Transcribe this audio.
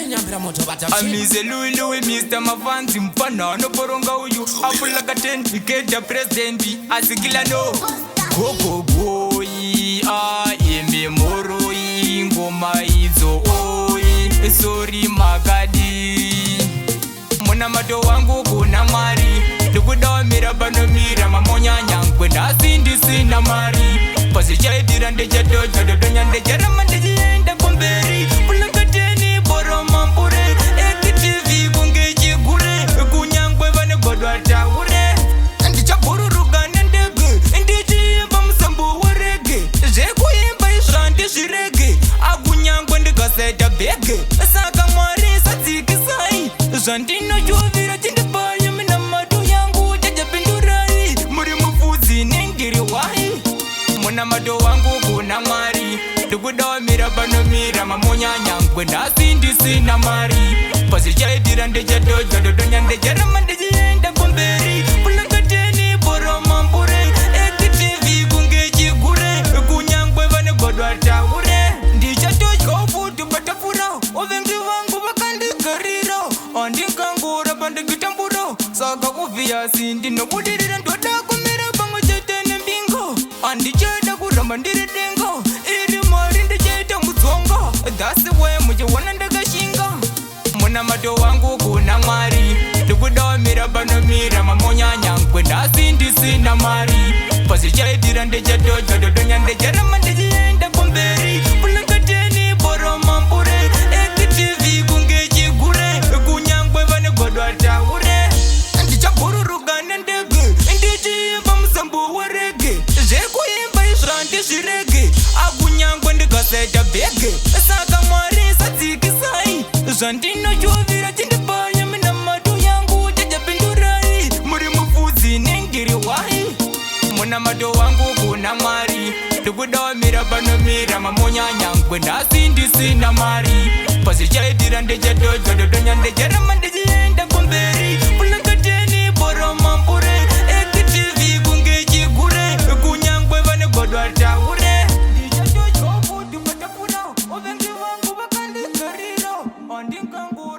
Amize Louis Mr. Mavanzi mfanano poronga uyu Afula katen ikeda presidenti asikila no Gogo boy ime moroi ngoma izo oi sorry magadi Mona mato wangu kuna mari Tukudawa mira bano mira mamonya nyangwe Nasindi sina mari Pasi chai dirande jato jato nyande jarama ndijienda kumberi Pulakateni boro mampure Ekitivi kungeji gure Kunyangwe vane godwa taure Ndicha bururuga nendege Ndiji yemba msambu warege Zeku yemba isrande shirege Agunyangwe ndikaseta bege Saka mwari satiki sai Zandino juvira chindibaya mina matu yangu Jaja pindurai Muri mufuzi nengiri wahi Muna matu wangu kuna mari Tukudawa mira bano mira mamonya nyangwe Nasindi sina mari Pasi chai dirande jato jato nyande jarama ndijienda kumberi Pulakateni boro mampure Ekitivi kungeji gure Kunyangwe vane godwa taure Ndichato kofu tubatafura Ovengi wangu bakandi kariro Andikangura bande gitamburo Saka kuvia sindi no kudirira Ndota kumira bango chetene mbingo Andicheta kuramba ndiri dengo Iri mari ndicheta muzongo That's the way muje wana ndaga shinga Muna mato wangu kuna mari Tukudawa mira bano mira mamonya nyangwe Nasindi sina mari Pasi chai dirande jato jato nyande jarama ndijienda kumberi Pulakateni boro mampure Ekitivi kungeji gure Kunyangwe vane godwa taure Ndicha bururuga nendege Ndiji yemba msambu warege Zeku yemba isrande shirege Agunyangwe ndikaseta bege Saka mwari satiki sai Zandino juvira chindibaya mina matu yangu Jaja pindurai Muri mufuzi nengiri wahi Muna mato wangu kuna mari Tukudawa mira bano mira mamonya nyangwe Nasindi sina mari Pasi chai dirande jato jato nyande jarama ndijienda kumberi Pulakateni boro mampure Ekitivi kungeji gure Kunyangwe vane godwa taure Ndichato chofu tubatapura Ovengi wangu bakandi kariro Andinkangu